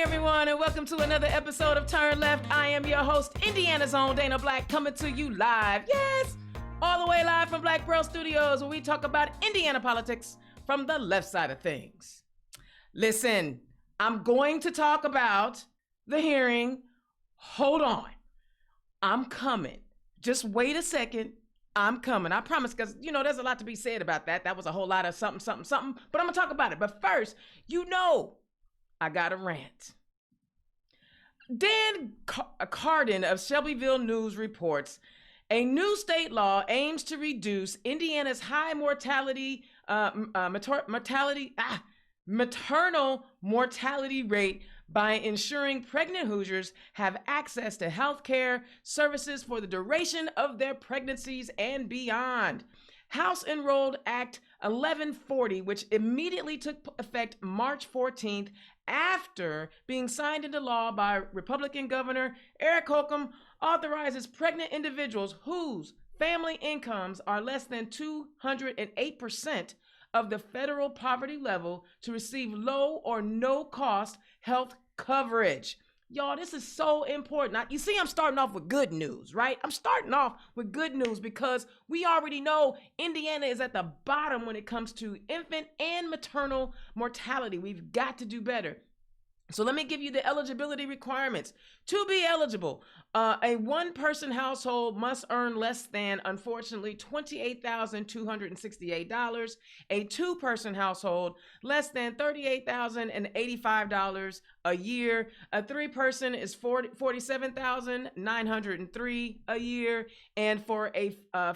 everyone, and welcome to another episode of Turn Left. I am your host, Indiana's own Dana Black, coming to you live, yes, all the way live from Black Pearl Studios, where we talk about Indiana politics from the left side of things. Listen, I'm going to talk about the hearing. Hold on. I'm coming. Just wait a second. I'm coming. I promise, because, you know, there's a lot to be said about that. That was a whole lot of something, but I'm going to talk about it. But first, you know, I got a rant. Dan Carden of Shelbyville News reports a new state law aims to reduce Indiana's high maternal mortality rate by ensuring pregnant Hoosiers have access to health care services for the duration of their pregnancies and beyond. House Enrolled Act 1140, which immediately took effect March 14th after being signed into law by Republican Governor Eric Holcomb, authorizes pregnant individuals whose family incomes are less than 208% of the federal poverty level to receive low or no cost health coverage. Y'all, this is so important. Now, you see, I'm starting off with good news, right? I'm starting off with good news because we already know Indiana is at the bottom when it comes to infant and maternal mortality. We've got to do better. So let me give you the eligibility requirements. To be eligible, a one-person household must earn less than, unfortunately, $28,268. A two-person household, less than $38,085 a year. A three-person is $47,903 a year. And for a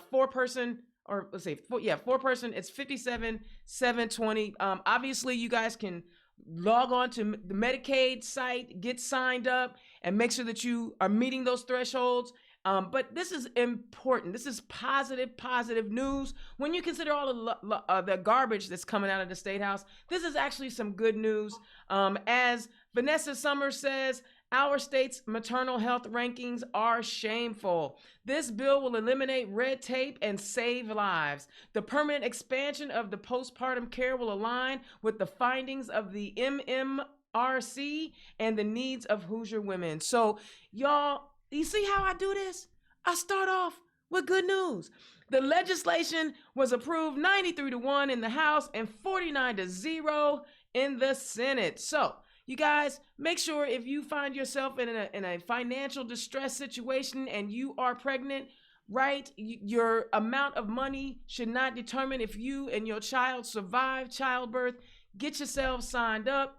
four-person, or let's say, four-person, it's $57,720. Obviously, you guys can log on to the Medicaid site, get signed up, and make sure that you are meeting those thresholds. But this is important. This is positive news. When you consider all of the garbage that's coming out of the State House, this is actually some good news. As Vanessa Summers says, our state's maternal health rankings are shameful. This bill will eliminate red tape and save lives. The permanent expansion of the postpartum care will align with the findings of the MMRC and the needs of Hoosier women. So, y'all, you see how I do this? I start off with good news. The legislation was approved 93-1 in the House and 49-0 in the Senate. So, you guys, make sure if you find yourself in a financial distress situation and you are pregnant, right, your amount of money should not determine if you and your child survive childbirth. Get yourself signed up.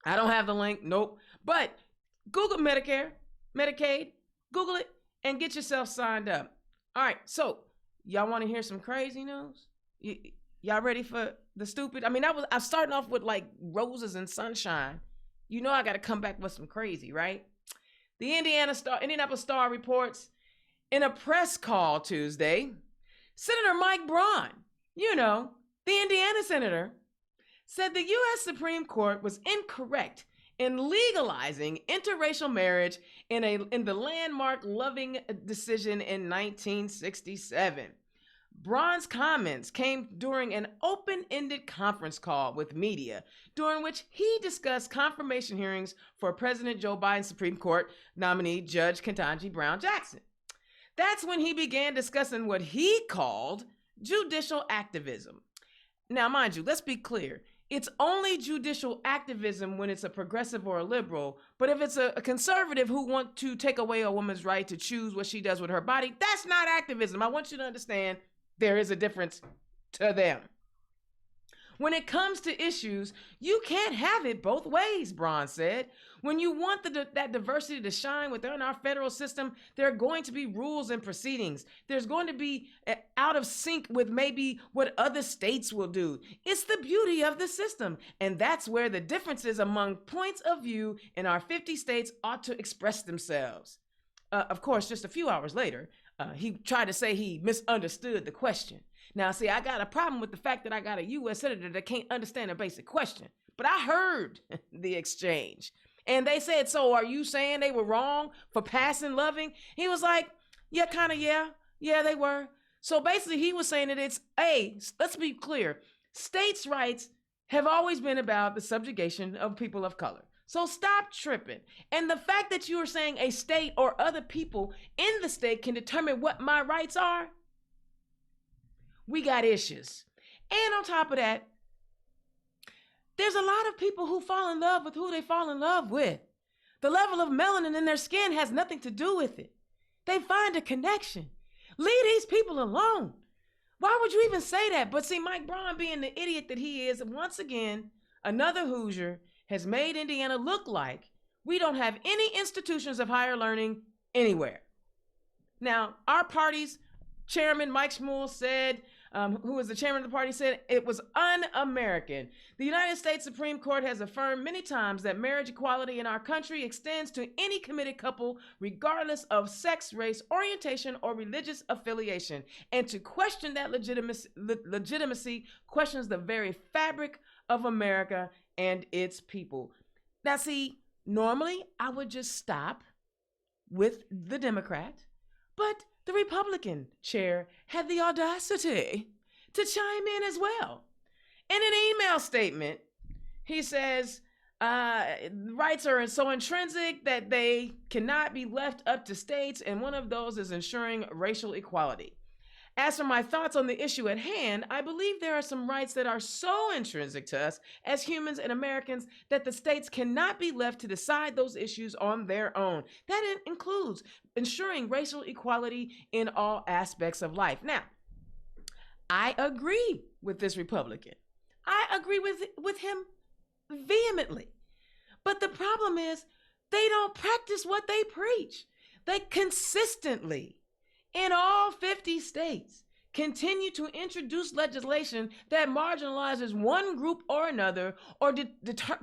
I don't have the link, nope. But Google Medicare, Medicaid, Google it, and get yourself signed up. All right, so y'all want to hear some crazy news? Y'all ready for the stupid? I mean, I'm starting off with like roses and sunshine. You know I got to come back with some crazy, right? The Indianapolis Star reports in a press call Tuesday, Senator Mike Braun, you know, the Indiana senator, said the U.S. Supreme Court was incorrect in legalizing interracial marriage in the landmark Loving decision in 1967. Braun's comments came during an open-ended conference call with media, during which he discussed confirmation hearings for President Joe Biden's Supreme Court nominee, Judge Ketanji Brown Jackson. That's when he began discussing what he called judicial activism. Now, mind you, let's be clear. It's only judicial activism when it's a progressive or a liberal, but if it's a conservative who want to take away a woman's right to choose what she does with her body, that's not activism. I want you to understand there is a difference to them. When it comes to issues, you can't have it both ways, Braun said. When you want that diversity to shine within our federal system, there are going to be rules and proceedings. There's going to be out of sync with maybe what other states will do. It's the beauty of the system. And that's where the differences among points of view in our 50 states ought to express themselves. Of course, just a few hours later, he tried to say he misunderstood the question. Now, see, I got a problem with the fact that I got a U.S. senator that can't understand a basic question. But I heard the exchange. And they said, so are you saying they were wrong for passing Loving? He was like, yeah, kind of, yeah. Yeah, they were. So basically, he was saying that let's be clear. States' rights have always been about the subjugation of people of color. So stop tripping. And the fact that you are saying a state or other people in the state can determine what my rights are, we got issues. And on top of that, there's a lot of people who fall in love with who they fall in love with. The level of melanin in their skin has nothing to do with it. They find a connection. Leave these people alone. Why would you even say that? But see, Mike Braun, being the idiot that he is, once again, another Hoosier, has made Indiana look like we don't have any institutions of higher learning anywhere. Now, our party's chairman, Mike Schmuel, said, who was the chairman of the party, said it was un-American. The United States Supreme Court has affirmed many times that marriage equality in our country extends to any committed couple, regardless of sex, race, orientation, or religious affiliation. And to question that legitimacy questions the very fabric of America and its people. Now, see, normally I would just stop with the Democrat, but the Republican chair had the audacity to chime in as well. In an email statement, he says, rights are so intrinsic that they cannot be left up to states, and one of those is ensuring racial equality. As for my thoughts on the issue at hand, I believe there are some rights that are so intrinsic to us as humans and Americans that the states cannot be left to decide those issues on their own. That includes ensuring racial equality in all aspects of life. Now, I agree with this Republican. I agree with him vehemently. But the problem is they don't practice what they preach. They consistently, in all 50 states, continue to introduce legislation that marginalizes one group or another, or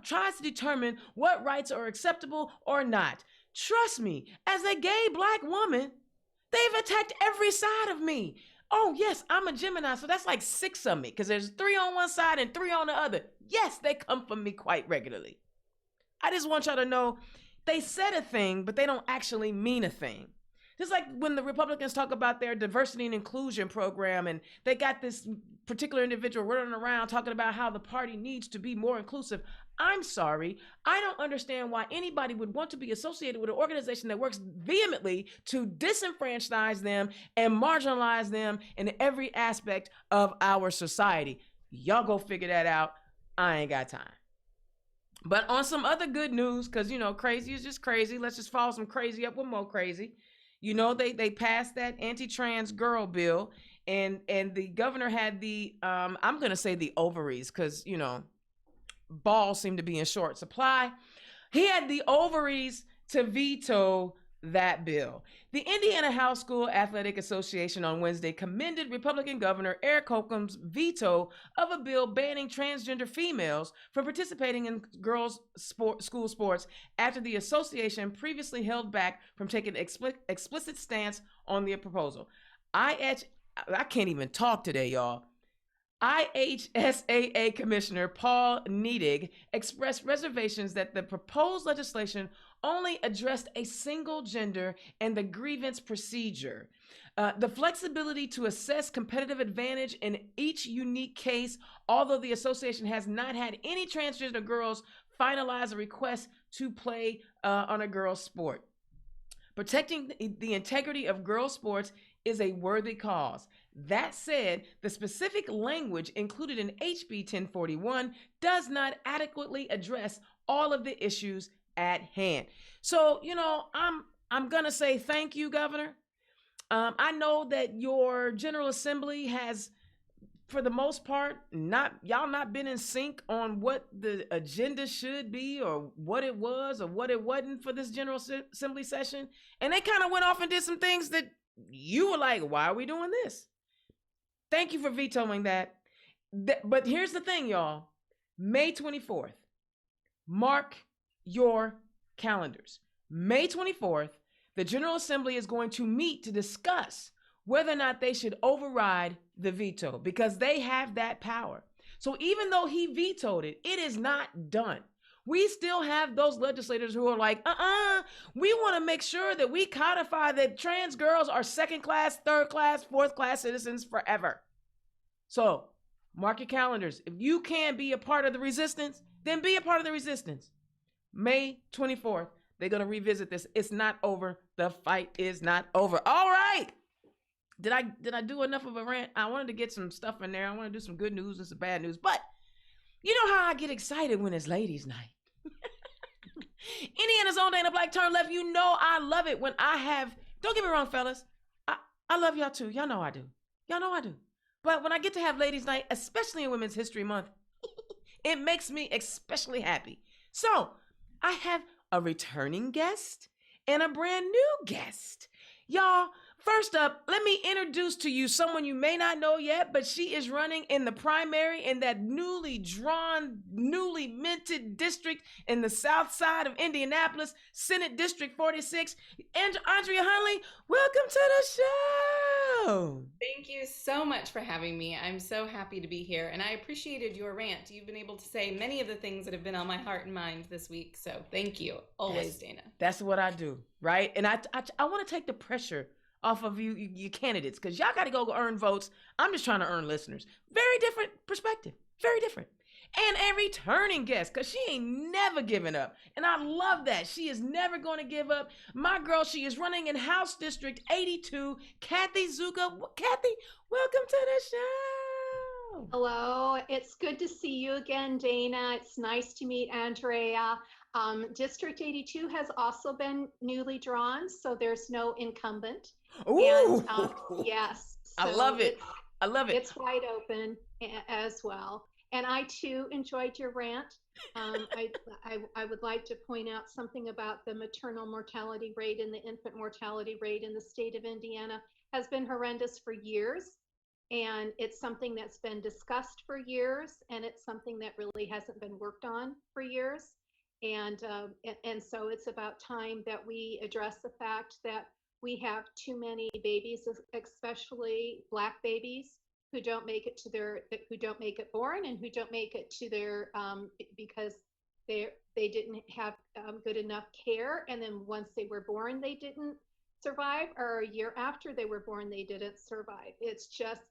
tries to determine what rights are acceptable or not. Trust me, as a gay Black woman, they've attacked every side of me. Oh yes, I'm a Gemini, so that's like 6 of me, because there's 3 on one side and 3 on the other. Yes, they come for me quite regularly. I just want y'all to know, they said a thing, but they don't actually mean a thing. Just like when the Republicans talk about their diversity and inclusion program, and they got this particular individual running around talking about how the party needs to be more inclusive. I'm sorry, I don't understand why anybody would want to be associated with an organization that works vehemently to disenfranchise them and marginalize them in every aspect of our society. Y'all go figure that out. I ain't got time. But on some other good news, because, you know, crazy is just crazy. Let's just follow some crazy up with more crazy. You know, they passed that anti-trans girl bill, and the governor had the, I'm going to say the ovaries, because, you know, balls seem to be in short supply. He had the ovaries to veto that bill. The Indiana House School Athletic Association on Wednesday commended Republican Governor Eric Holcomb's veto of a bill banning transgender females from participating in girls' school sports after the association previously held back from taking explicit stance on the proposal. I can't even talk today, y'all. IHSAA Commissioner Paul Nedig expressed reservations that the proposed legislation only addressed a single gender and the grievance procedure. The flexibility to assess competitive advantage in each unique case, although the association has not had any transgender girls finalize a request to play on a girls' sport. Protecting the integrity of girls' sports is a worthy cause. That said, the specific language included in HB 1041 does not adequately address all of the issues at hand. So, you know, I'm gonna say thank you, Governor. I know that your General Assembly has, for the most part, y'all not been in sync on what the agenda should be, or what it was or what it wasn't for this General Assembly session. And they kind of went off and did some things that you were like, why are we doing this? Thank you for vetoing that. But here's the thing, y'all. May 24th, mark your calendars. May 24th, the General Assembly is going to meet to discuss whether or not they should override the veto, because they have that power. So even though he vetoed it, it is not done. We still have those legislators who are like, we want to make sure that we codify that trans girls are second class, third class, fourth class citizens forever. So mark your calendars. If you can't be a part of the resistance, then be a part of the resistance. May 24th, they're going to revisit this. It's not over. The fight is not over. All right. Did I do enough of a rant? I wanted to get some stuff in there. I want to do some good news and some bad news. But you know how I get excited when it's ladies' night. Indiana's own Dana Black Turn Left. You know I love it when I have, don't get me wrong, fellas. I love y'all too. Y'all know I do. Y'all know I do. But when I get to have ladies' night, especially in Women's History Month, it makes me especially happy. So I have a returning guest and a brand new guest. Y'all, first up, let me introduce to you someone you may not know yet, but she is running in the primary in that newly drawn, newly minted district in the south side of Indianapolis, Senate District 46. Andrea Hunley, welcome to the show. Thank you so much for having me. I'm so happy to be here, and I appreciated your rant. You've been able to say many of the things that have been on my heart and mind this week, so thank you. Always, Dana. That's what I do, right? And I want to take the pressure off of you candidates, because y'all got to go earn votes. I'm just trying to earn listeners. Very different perspective. Very different. And a returning guest, because she ain't never given up. And I love that. She is never going to give up. My girl, she is running in House District 82, Kathy Zoucha. Kathy, welcome to the show. Hello. It's good to see you again, Dana. It's nice to meet Andrea. District 82 has also been newly drawn, so there's no incumbent. Ooh. And yes. So I love it. I love it. It's wide open as well. And I too enjoyed your rant. I would like to point out something about the maternal mortality rate and the infant mortality rate in the state of Indiana has been horrendous for years. And it's something that's been discussed for years, and it's something that really hasn't been worked on for years. And so it's about time that we address the fact that we have too many babies, especially Black babies, who don't make it born, and who don't make it to their because they didn't have good enough care, and then once they were born they didn't survive, or a year after they were born they didn't survive. It's just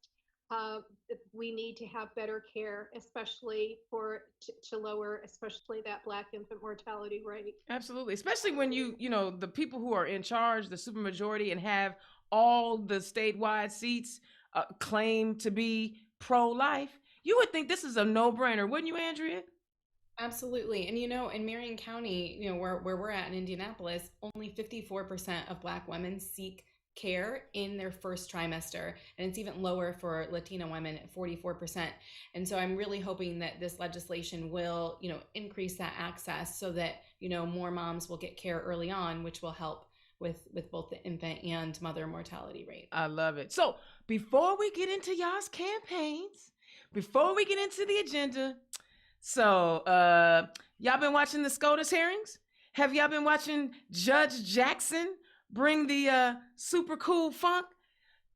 we need to have better care, especially to lower especially that Black infant mortality rate. Absolutely, especially when you know the people who are in charge, the supermajority, and have all the statewide seats claim to be pro-life. You would think this is a no-brainer, wouldn't you, Andrea? Absolutely. And in Marion County, where we're at in Indianapolis, only 54% of Black women seek care in their first trimester, and it's even lower for Latina women at 44%. And so I'm really hoping that this legislation will increase that access so that more moms will get care early on, which will help with both the infant and mother mortality rate. I love it. So before we get into y'all's campaigns, before we get into the agenda, so y'all been watching the SCOTUS hearings? Have y'all been watching Judge Jackson bring the super cool funk?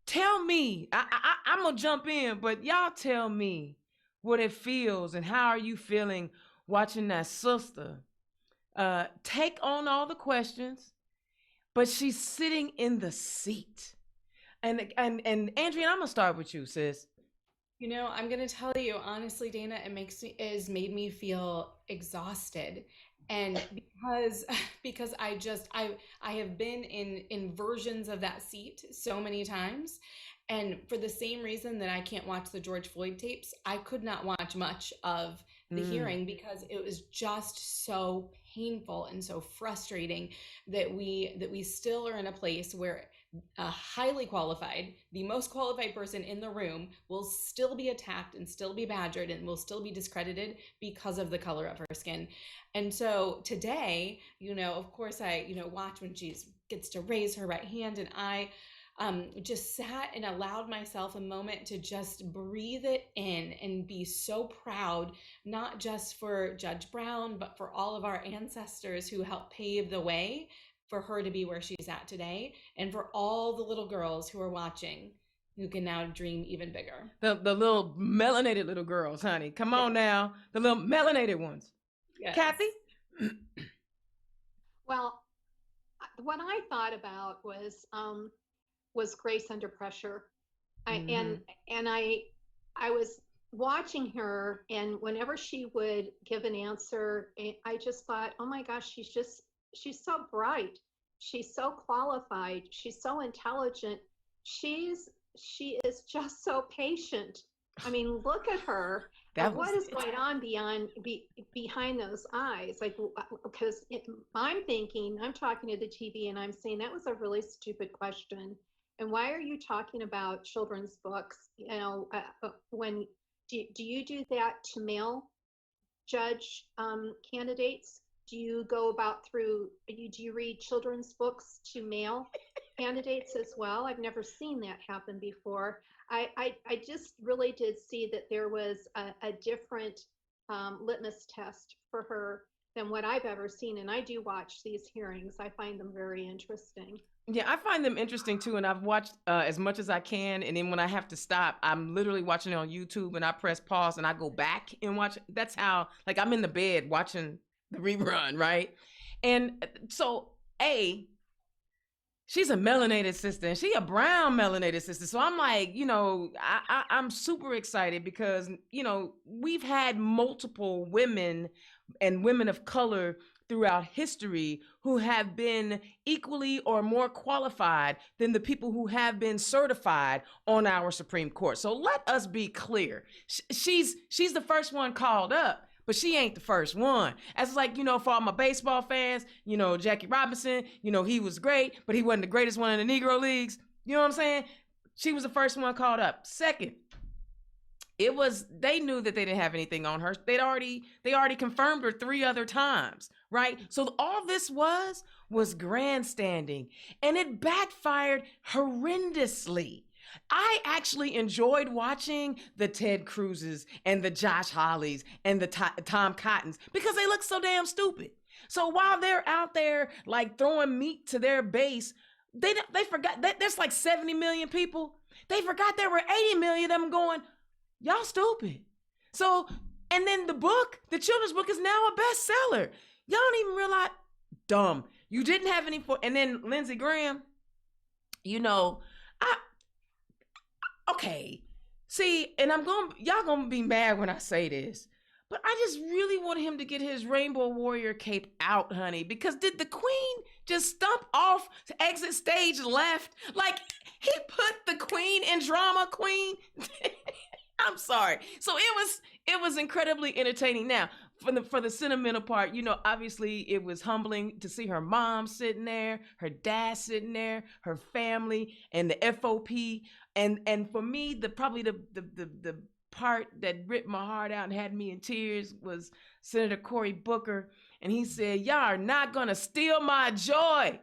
Tell me, I'm gonna jump in, but y'all tell me what it feels and how are you feeling watching that sister take on all the questions, but she's sitting in the seat. And Andrea, I'm gonna start with you, sis. I'm gonna tell you honestly, Dana, it made me feel exhausted. And because I have been in versions of that seat so many times, and for the same reason that I can't watch the George Floyd tapes, I could not watch much of the hearing because it was just so painful and so frustrating that we still are in a place where a highly qualified, the most qualified person in the room will still be attacked and still be badgered and will still be discredited because of the color of her skin. And so today, of course I, watch when she gets to raise her right hand, and I just sat and allowed myself a moment to just breathe it in and be so proud, not just for Judge Brown, but for all of our ancestors who helped pave the way for her to be where she's at today, and for all the little girls who are watching who can now dream even bigger. The little melanated little girls, honey. Come on now. The little melanated ones. Yes. Kathy? Well, what I thought about was grace under pressure. I was watching her, and whenever she would give an answer, I just thought, oh my gosh, she's so bright, she's so qualified, she's so intelligent, she's she is just so patient. I mean, look at her. That was What is going on behind those eyes? Like, because I'm thinking, I'm talking to the TV and I'm saying that was a really stupid question. And why are you talking about children's books? When do you do that to male judge candidates? Do you go about do you read children's books to male candidates as well? I've never seen that happen before. I just really did see that there was a different litmus test for her than what I've ever seen. And I do watch these hearings. I find them very interesting. Yeah, I find them interesting too, and I've watched as much as I can, and then when I have to stop, I'm literally watching it on YouTube, and I press pause, and I go back and watch. That's how, like, I'm in the bed watching the rerun, right? And so, she's a melanated sister, and she a brown melanated sister. So I'm like, I'm super excited because, we've had multiple women and women of color throughout history who have been equally or more qualified than the people who have been certified on our Supreme Court. So let us be clear. She's the first one called up, but she ain't the first one. As like, for all my baseball fans, Jackie Robinson, he was great, but he wasn't the greatest one in the Negro Leagues. You know what I'm saying? She was the first one called up. Second, they knew that they didn't have anything on her. They already confirmed her 3 other times, right? So all this was grandstanding, and it backfired horrendously. I actually enjoyed watching the Ted Cruzes and the Josh Hollies and the Tom Cottons because they look so damn stupid. So while they're out there like throwing meat to their base, they forgot that there's like 70 million people. They forgot there were 80 million of them going, y'all stupid. So, and then the children's book is now a bestseller. Y'all don't even realize, dumb. You didn't have any and then Lindsey Graham, okay. See, and y'all gonna be mad when I say this, but I just really want him to get his Rainbow Warrior cape out, honey, because did the Queen just stump off to exit stage left? Like, he put the Queen in drama queen. I'm sorry. So it was incredibly entertaining. Now, for the sentimental part, obviously it was humbling to see her mom sitting there, her dad sitting there, her family, and the FOP. And for me, probably the part that ripped my heart out and had me in tears was Senator Cory Booker. And he said, y'all are not gonna steal my joy.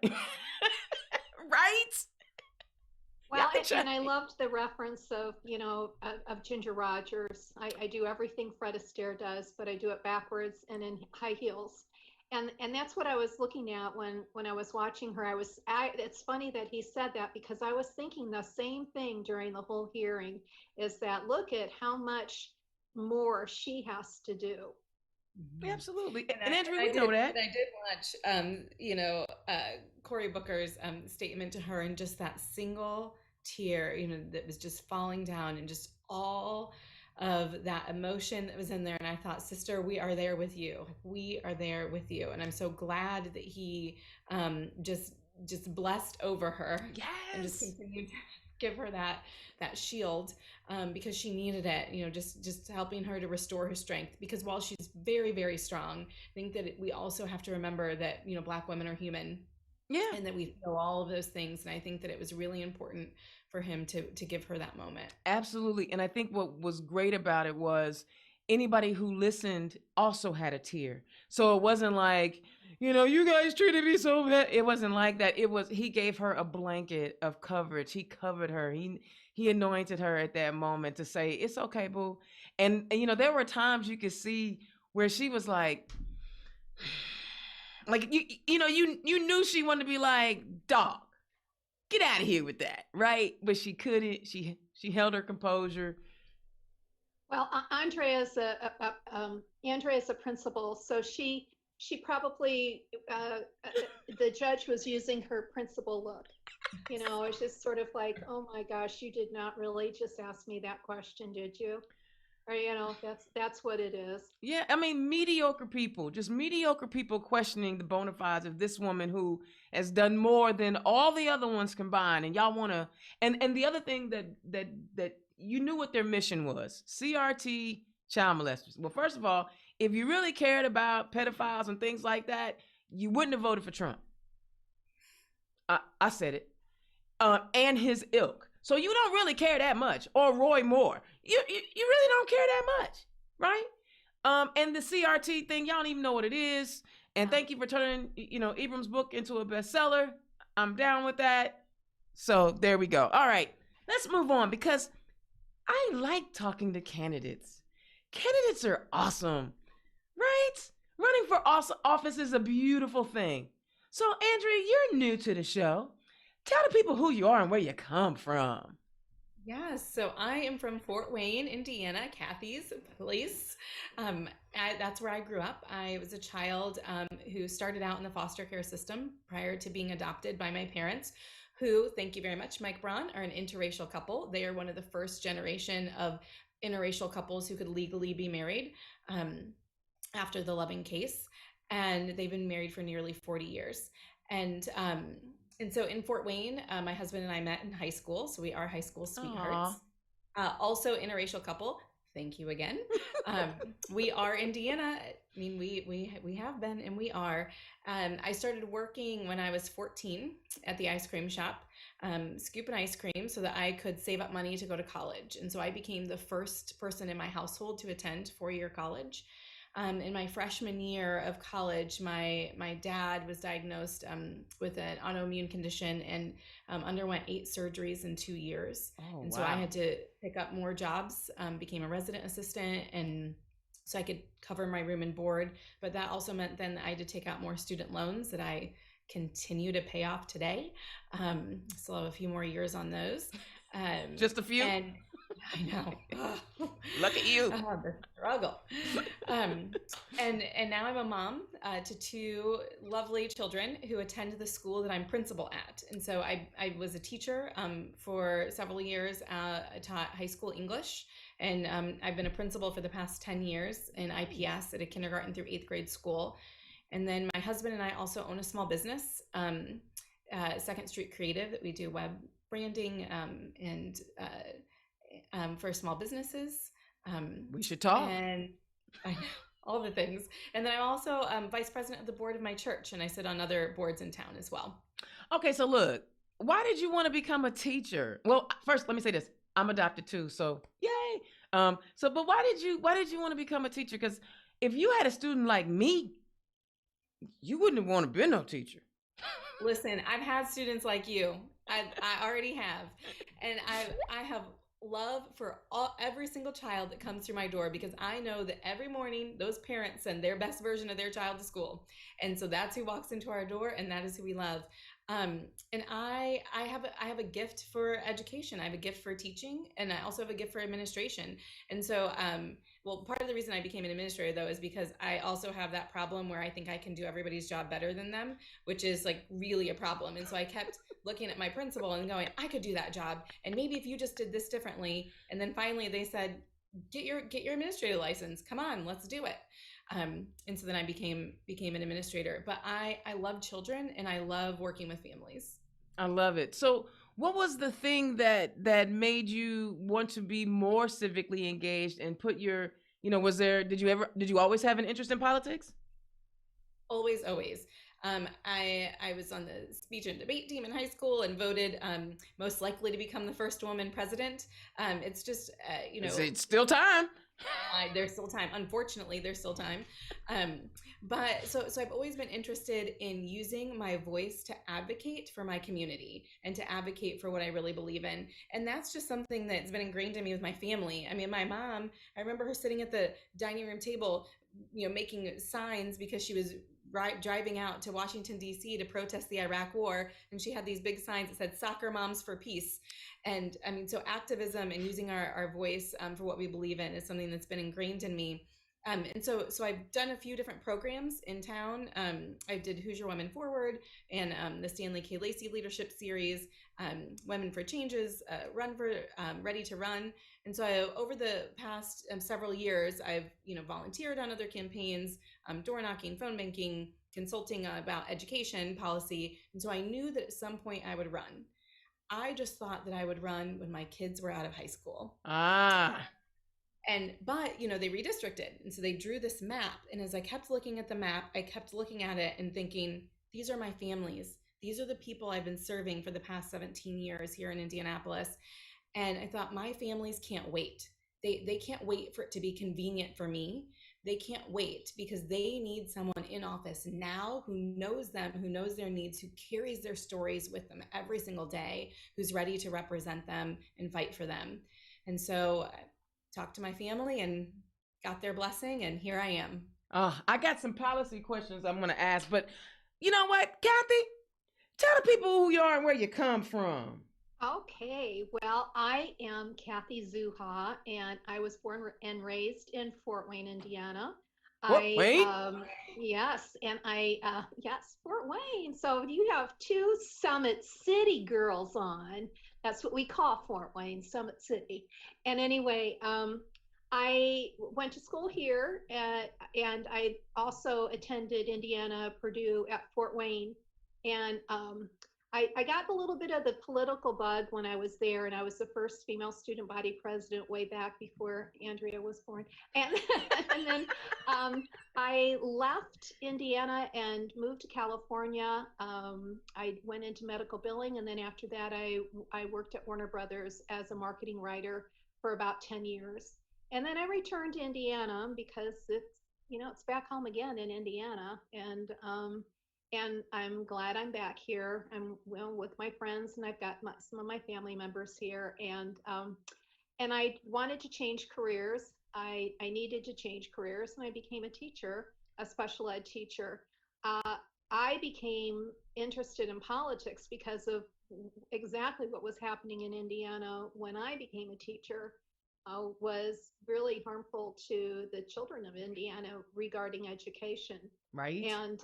Right? Well, and I loved the reference of Ginger Rogers. I do everything Fred Astaire does, but I do it backwards and in high heels. And that's what I was looking at when I was watching her. It's funny that he said that because I was thinking the same thing during the whole hearing, is that look at how much more she has to do. Absolutely. And Andrea, we know that. I did watch, Cory Booker's statement to her, and just that single tear, that was just falling down, and just all of that emotion that was in there. And I thought, sister, we are there with you. We are there with you. And I'm so glad that he just blessed over her. Yes. And just continued to give her that shield, because she needed it, just helping her to restore her strength, because while she's very, very strong, I think that we also have to remember that, Black women are human. Yeah. And that we feel all of those things. And I think that it was really important for him to give her that moment. Absolutely. And I think what was great about it was anybody who listened also had a tear. So it wasn't like, you guys treated me so bad. It wasn't like that. He gave her a blanket of coverage. He covered her. He anointed her at that moment to say, it's okay, boo. And there were times you could see where she was like you knew she wanted to be like, dog, get out of here with that, right? But she couldn't. She held her composure. Well, Andrea's a principal, so she probably the judge was using her principal look. It's just sort of like, oh my gosh, you did not really just ask me that question, did you? Or, that's what it is. Yeah, I mean, mediocre people, just mediocre people questioning the bona fides of this woman who has done more than all the other ones combined. And y'all want to, and the other thing that you knew what their mission was: CRT child molesters. Well, first of all, if you really cared about pedophiles and things like that, you wouldn't have voted for Trump. I said it. And his ilk. So you don't really care that much, or Roy Moore. You really don't care that much, right? And the CRT thing, y'all don't even know what it is. And thank you for turning, Ibram's book into a bestseller. I'm down with that. So there we go. All right, let's move on because I like talking to candidates. Candidates are awesome, right? Running for office is a beautiful thing. So Andrea, you're new to the show. Tell the people who you are and where you come from. Yes, so I am from Fort Wayne, Indiana, Kathy's place. That's where I grew up. I was a child who started out in the foster care system prior to being adopted by my parents, who, thank you very much, Mike Braun, are an interracial couple. They are one of the first generation of interracial couples who could legally be married after the Loving case. And they've been married for nearly 40 years. And so in Fort Wayne, my husband and I met in high school. So we are high school sweethearts. Also interracial couple. Thank you again. We are Indiana. I mean, we have been and we are. I started working when I was 14 at the ice cream shop, scooping ice cream so that I could save up money to go to college. And so I became the first person in my household to attend four-year college. In my freshman year of college, my dad was diagnosed with an autoimmune condition and underwent 8 surgeries in 2 years. Oh, and wow. So I had to pick up more jobs, became a resident assistant, and so I could cover my room and board. But that also meant then I had to take out more student loans that I continue to pay off today. Still have a few more years on those. Just a few? And I know. Look at you. The struggle. And now I'm a mom to 2 lovely children who attend the school that I'm principal at. And so I was a teacher for several years. I taught high school English, and I've been a principal for the past 10 years in IPS at a kindergarten through 8th grade school. And then my husband and I also own a small business, Second Street Creative, that we do web branding and for small businesses. We should talk. And I know all the things. And then I'm also vice president of the board of my church, and I sit on other boards in town as well. Okay, so look, why did you want to become a teacher? Well, first, let me say this: I'm adopted too, so yay. But why did you want to become a teacher? Because if you had a student like me, you wouldn't have wanted to be no teacher. Listen, I've had students like you. I already have, and I have love for every single child that comes through my door, because I know that every morning those parents send their best version of their child to school, and so that's who walks into our door, and that is who we love. And I have a gift for education. I have a gift for teaching, and I also have a gift for administration. And so, well, part of the reason I became an administrator, though, is because I also have that problem where I think I can do everybody's job better than them, which is like really a problem. And so I kept looking at my principal and going, I could do that job, and maybe if you just did this differently. And then finally they said, get your administrator license. Come on, let's do it. And so then I became an administrator. But I love children, and I love working with families. I love it. So what was the thing that made you want to be more civically engaged and put your, did you always have an interest in politics? Always. I was on the speech and debate team in high school and voted most likely to become the first woman president. It's just, It's still time. There's still time. Unfortunately, there's still time. But so I've always been interested in using my voice to advocate for my community and to advocate for what I really believe in. And that's just something that's been ingrained in me with my family. I mean, my mom, I remember her sitting at the dining room table, making signs because she was driving out to Washington, D.C. to protest the Iraq War. And she had these big signs that said, "Soccer Moms for Peace." And I mean, so activism and using our voice for what we believe in is something that's been ingrained in me. So I've done a few different programs in town. I did Hoosier Women Forward and the Stanley K. Lacey Leadership Series, Women for Changes, Run for Ready to Run. And so over the past several years, I've volunteered on other campaigns, door knocking, phone banking, consulting about education policy. And so I knew that at some point I would run. I just thought that I would run when my kids were out of high school. But they redistricted. And so they drew this map. And as I kept looking at the map, I kept looking at it and thinking, these are my families. These are the people I've been serving for the past 17 years here in Indianapolis. And I thought, my families can't wait. They can't wait for it to be convenient for me. They can't wait because they need someone in office now who knows them, who knows their needs, who carries their stories with them every single day, who's ready to represent them and fight for them. And so I talked to my family and got their blessing, and here I am. I got some policy questions I'm going to ask, but you know what, Kathy? Tell the people who you are and where you come from. Okay, well, I am Kathy Zoucha, and I was born and raised in Fort Wayne, Indiana. Wayne? Yes, and yes, Fort Wayne. So you have two Summit City girls on. That's what we call Fort Wayne, Summit City. And anyway, I went to school here, and I also attended Indiana, Purdue at Fort Wayne. And I got a little bit of the political bug when I was there, and I was the first female student body president way back before Andrea was born. And then I left Indiana and moved to California. I went into medical billing, and then after that, I worked at Warner Brothers as a marketing writer for about 10 years. And then I returned to Indiana because it's back home again in Indiana. And I'm glad I'm back here. I'm with my friends, and I've got some of my family members here. And I wanted to change careers. I needed to change careers, and I became a teacher, a special ed teacher. I became interested in politics because of exactly what was happening in Indiana when I became a teacher. Was really harmful to the children of Indiana regarding education. Right. And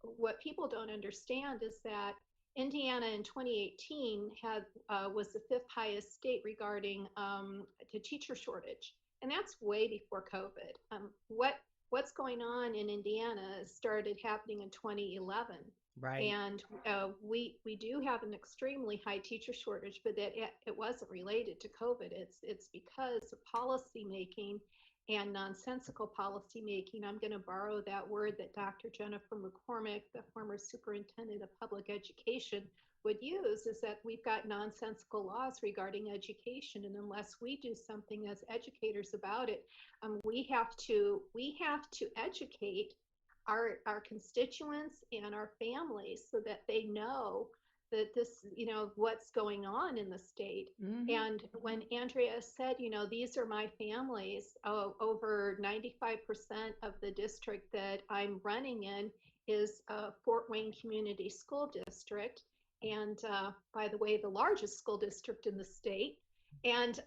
what people don't understand is that Indiana in 2018 was the 5th highest state regarding the teacher shortage, and that's way before COVID. What's going on in Indiana started happening in 2011. Right. And we do have an extremely high teacher shortage, but that it wasn't related to COVID. It's because of policy making and nonsensical policy making. I'm going to borrow that word that Dr. Jennifer McCormick, the former superintendent of public education, would use, is that we've got nonsensical laws regarding education, and unless we do something as educators about it, we have to educate our constituents and our families so that they know that this, what's going on in the state. Mm-hmm. And when Andrea said, these are my families, over 95% of the district that I'm running in is Fort Wayne Community School District. And by the way, the largest school district in the state. And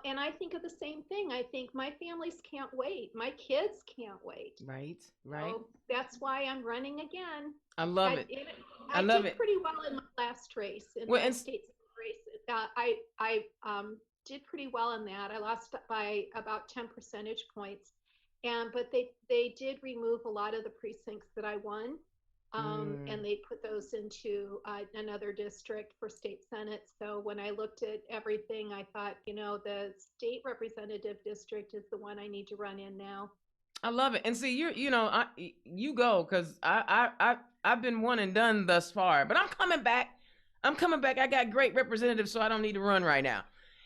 and I think of the same thing. I think my families can't wait. My kids can't wait. Right. So that's why I'm running again. I love it. I did pretty well in my last race. State race. I did pretty well in that. I lost by about 10 percentage points. But they did remove a lot of the precincts that I won. And they put those into another district for state senate. So when I looked at everything, I thought, the state representative district is the one I need to run in now. I love it. And see, you go, because I've been one and done thus far, but I'm coming back. I got great representatives, so I don't need to run right now.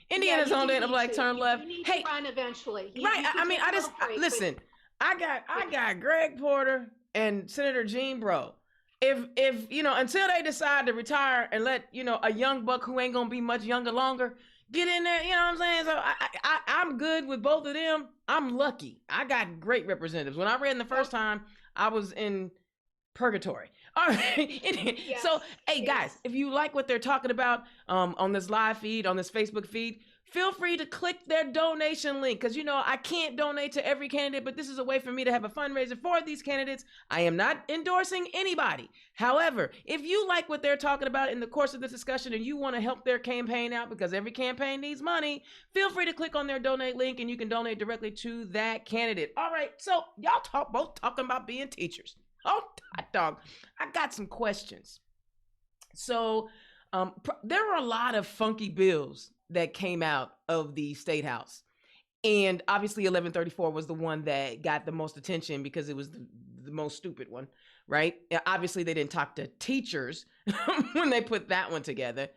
Indiana's on the like turn left. You need to run eventually. Right. Listen. I got Greg Porter and Senator Gene Bro. If until they decide to retire and let a young buck who ain't gonna be much younger longer get in there, you know what I'm saying? So I'm good with both of them. I'm lucky. I got great representatives. When I ran the first time, I was in purgatory. All right. Yes. So, hey guys, if you like what they're talking about on this live feed, on this Facebook feed, feel free to click their donation link, because I can't donate to every candidate, but this is a way for me to have a fundraiser for these candidates. I am not endorsing anybody. However, if you like what they're talking about in the course of this discussion and you want to help their campaign out, because every campaign needs money, feel free to click on their donate link and you can donate directly to that candidate. All right, so y'all both talking about being teachers. Oh, hot dog. I got some questions. So there were a lot of funky bills that came out of the State House. And obviously 1134 was the one that got the most attention because it was the most stupid one, right? Obviously they didn't talk to teachers when they put that one together.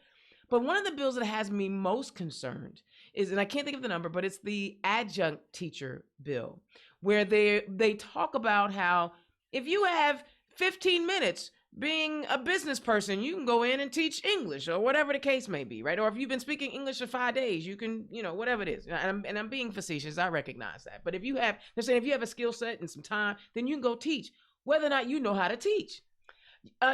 But one of the bills that has me most concerned is, and I can't think of the number, but it's the adjunct teacher bill, where they talk about how if you have 15 minutes being a business person, you can go in and teach English or whatever the case may be, right? Or if you've been speaking English for 5 days, you can, whatever it is. And I'm being facetious, I recognize that. But they're saying if you have a skill set and some time, then you can go teach, whether or not you know how to teach.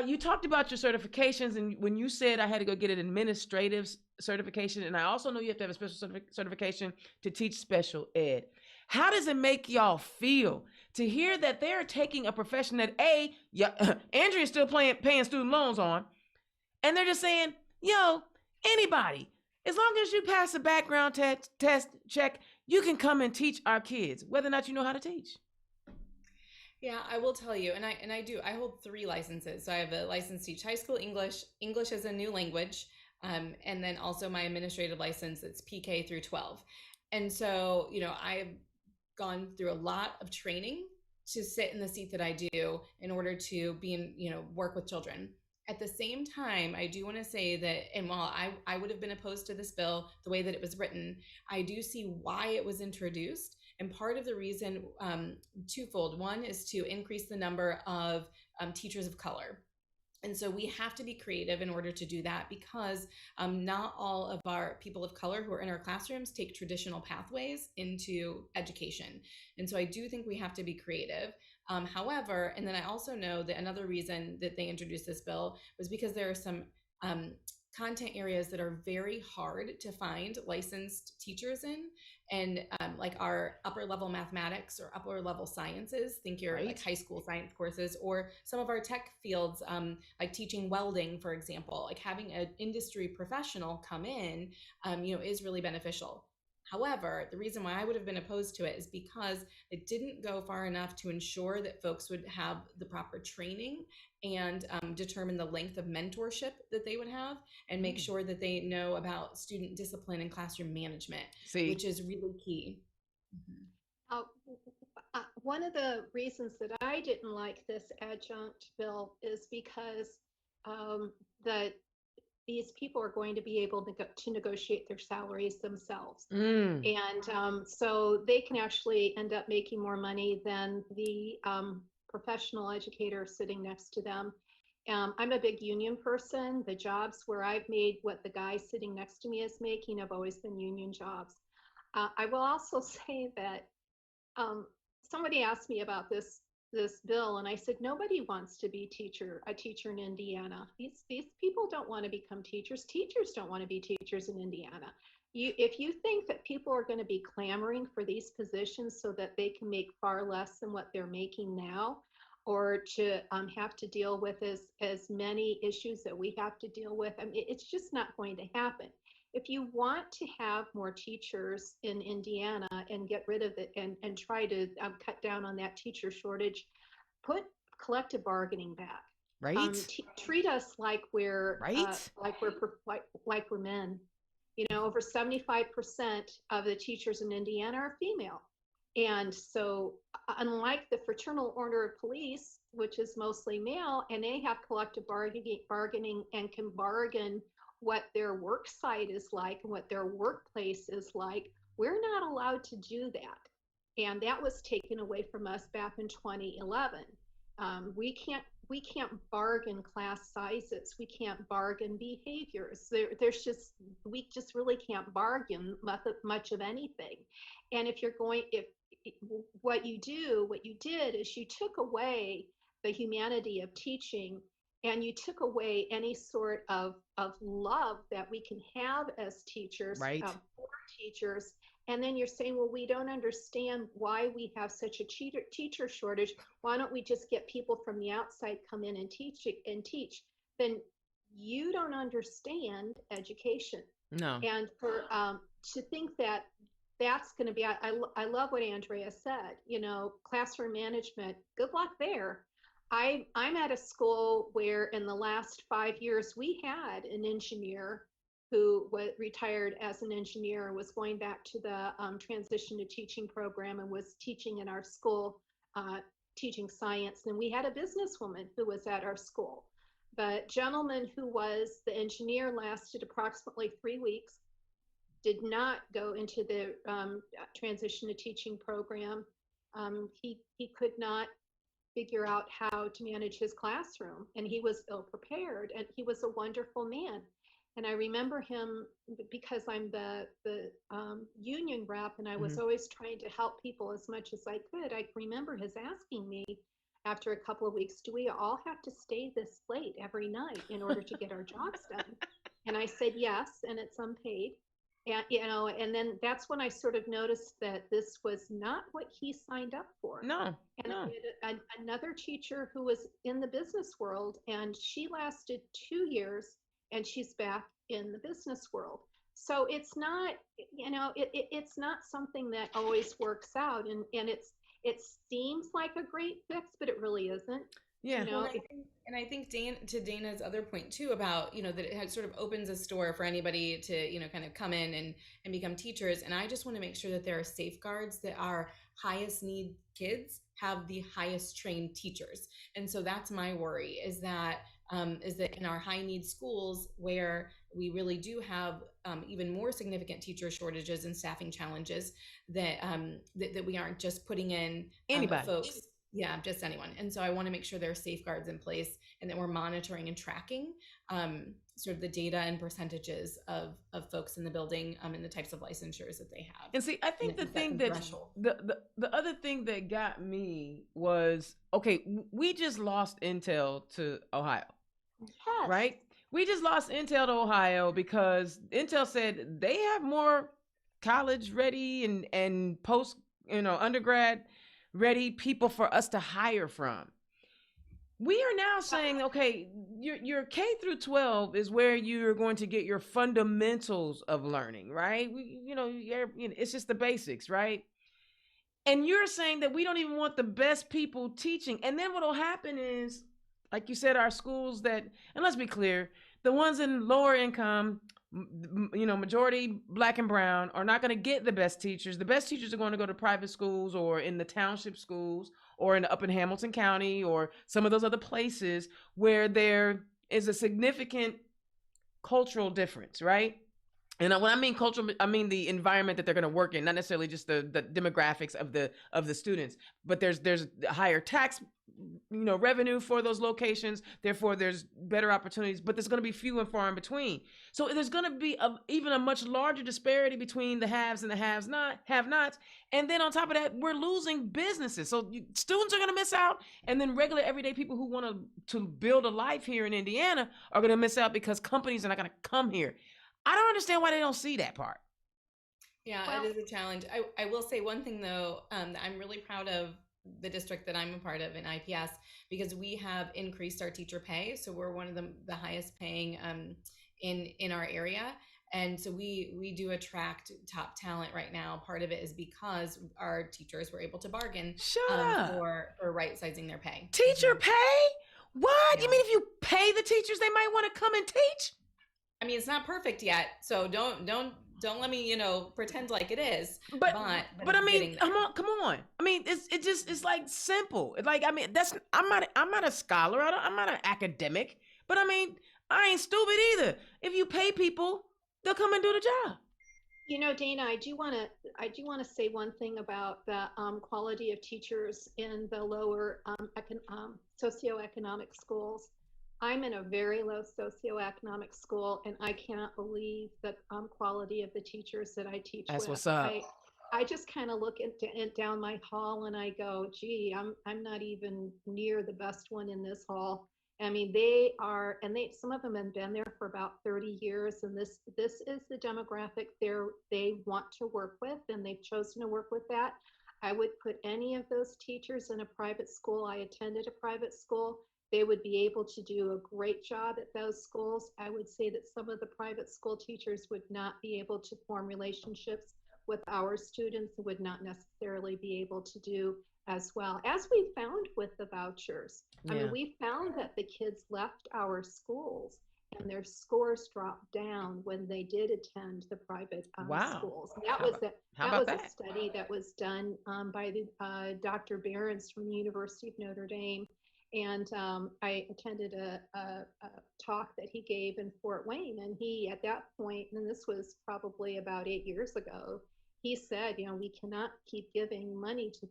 You talked about your certifications, and when you said I had to go get an administrative certification, and I also know you have to have a special certification to teach special ed. How does it make y'all feel to hear that they're taking a profession that Andrea's still paying student loans on, and they're just saying, anybody, as long as you pass a background test check, you can come and teach our kids, whether or not you know how to teach? Yeah, I will tell you, and I hold 3 licenses. So I have a license to teach high school English as a new language, and then also my administrative license, it's PK through 12. And so, I've gone through a lot of training to sit in the seat that I do in order to be in, work with children. At the same time, I do want to say that, and while I would have been opposed to this bill the way that it was written, I do see why it was introduced. And part of the reason, twofold. One is to increase the number of teachers of color. And so we have to be creative in order to do that, because not all of our people of color who are in our classrooms take traditional pathways into education. And so I do think we have to be creative. However, and then I also know that another reason that they introduced this bill was because there are some content areas that are very hard to find licensed teachers in, and like our upper level mathematics or upper level sciences, think your like high school science courses, or some of our tech fields, like teaching welding, for example, like having an industry professional come in, is really beneficial. However, the reason why I would have been opposed to it is because it didn't go far enough to ensure that folks would have the proper training and determine the length of mentorship that they would have, and make sure that they know about student discipline and classroom management, which is really key. One of the reasons that I didn't like this adjunct bill is because these people are going to be able to negotiate their salaries themselves. And so they can actually end up making more money than the professional educator sitting next to them. I'm a big union person. The jobs where I've made what the guy sitting next to me is making have always been union jobs. I will also say that somebody asked me about this bill, and I said, nobody wants to be a teacher in Indiana. These people don't want to become teachers. Teachers don't want to be teachers in Indiana. If you think that people are going to be clamoring for these positions so that they can make far less than what they're making now, or to have to deal with as many issues that we have to deal with, I mean, it's just not going to happen. If you want to have more teachers in Indiana and get rid of it and try to cut down on that teacher shortage, put collective bargaining back. Right. Treat us like we're like we're men. Over 75% of the teachers in Indiana are female. And so unlike the Fraternal Order of Police, which is mostly male, and they have collective bargaining and can bargain what their work site is like and what their workplace is like, we're not allowed to do that. And that was taken away from us back in 2011. We can't bargain class sizes. We can't bargain behaviors. We just really can't bargain much of anything. And what you did is you took away the humanity of teaching, and you took away any sort of love that we can have as teachers, Right. For teachers. And then you're saying, well, we don't understand why we have such a teacher shortage. Why don't we just get people from the outside come in and teach Then you don't understand education. No. And for to think that that's going to be, I love what Andrea said, classroom management, good luck there. I'm at a school where in the last 5 years, we had an engineer who retired as an engineer and was going back to the transition to teaching program and was teaching in our school, teaching science. And we had a businesswoman who was at our school. The gentleman who was the engineer lasted approximately 3 weeks, did not go into the transition to teaching program. He could not figure out how to manage his classroom, and he was ill prepared, and he was a wonderful man. And I remember him because I'm the union rep, and I was always trying to help people as much as I could. I remember his asking me after a couple of weeks, do we all have to stay this late every night in order to get our jobs done? And I said, yes, and it's unpaid. And, and then that's when I sort of noticed that this was not what he signed up for. No. And no. Another teacher who was in the business world, and she lasted 2 years, and she's back in the business world. So it's not, it's not something that always works out, and it seems like a great fix, but it really isn't. Yeah. And I think to Dana's other point too about, that it sort of opens a store for anybody to, kind of come in and become teachers. And I just want to make sure that there are safeguards that our highest need kids have the highest trained teachers. And so that's my worry is that in our high need schools where we really do have even more significant teacher shortages and staffing challenges that we aren't just putting in anybody. Folks. Yeah, just anyone. And so I want to make sure there are safeguards in place and that we're monitoring and tracking sort of the data and percentages of folks in the building and the types of licensures that they have. And see, I think the thing that the other thing that got me was, okay, we just lost Intel to Ohio, yes. right? We just lost Intel to Ohio because Intel said they have more college ready and post, undergrad ready people for us to hire from. We are now saying, okay, your K through 12 is where you're going to get your fundamentals of learning, right? It's just the basics, right? And you're saying that we don't even want the best people teaching. And then what'll happen is, like you said, our schools and let's be clear, the ones in lower income, majority Black and brown, are not going to get the best teachers. The best teachers are going to go to private schools or in the township schools or up in Hamilton County or some of those other places where there is a significant cultural difference, right? And when I mean cultural, I mean the environment that they're going to work in, not necessarily just the demographics of the students. But there's higher tax revenue for those locations. Therefore, there's better opportunities, but there's going to be few and far in between. So there's going to be even a much larger disparity between the haves and the have-nots. And then on top of that, we're losing businesses. So students are going to miss out. And then regular everyday people who want to build a life here in Indiana are going to miss out because companies are not going to come here. I don't understand why they don't see that part. Yeah, it is a challenge. I will say one thing though, that I'm really proud of the district that I'm a part of in IPS, because we have increased our teacher pay. So we're one of the highest paying in our area. And so we do attract top talent right now. Part of it is because our teachers were able to bargain for right sizing their pay. Teacher pay? What? Yeah. You mean if you pay the teachers, they might want to come and teach? I mean, it's not perfect yet, so don't let me, pretend like it is. But I mean, come on. I mean, it's like simple. Like, I mean, I'm not a scholar. I'm not an academic. But I mean, I ain't stupid either. If you pay people, they'll come and do the job. Dana, I do want to say one thing about the quality of teachers in the lower socioeconomic schools. I'm in a very low socioeconomic school, and I cannot believe the quality of the teachers that I teach with. That's what's up. I just kind of look down my hall and I go, gee, I'm not even near the best one in this hall. I mean, they are, and some of them have been there for about 30 years, and this is the demographic they want to work with, and they've chosen to work with that. I would put any of those teachers in a private school. I attended a private school. They would be able to do a great job at those schools. I would say that some of the private school teachers would not be able to form relationships with our students, would not necessarily be able to do as well, as we found with the vouchers. I mean, Yeah. we found that the kids left our schools and their scores dropped down when they did attend the private Wow. schools. And that How was about, how that about was a that? study that was done by the Dr. Behrens from the University of Notre Dame. And I attended a talk that he gave in Fort Wayne, and he, at that point, and this was probably about 8 years ago, he said, you know, we cannot keep giving money to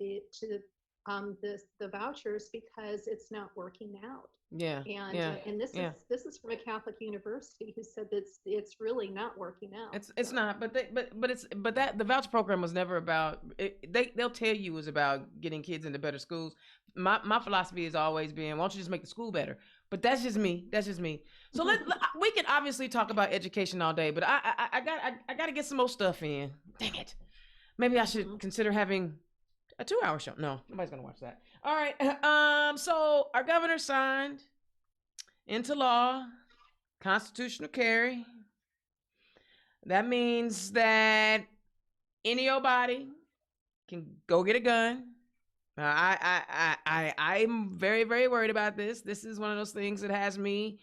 the vouchers because it's not working out. Yeah. And Yeah. and Yeah. this is from a Catholic university who said that it's really not working out. It's So, not, but that the voucher program was never about. They'll tell you it was about getting kids into better schools. My philosophy has always been, why don't you just make the school better? But that's just me. That's just me. So we can obviously talk about education all day, but I got to get some more stuff in. Dang it. Maybe I should consider having a 2-hour show. No, nobody's gonna watch that. All right. So our governor signed into law constitutional carry. That means that any old body can go get a gun. I'm very, very worried about this. This is one of those things that has me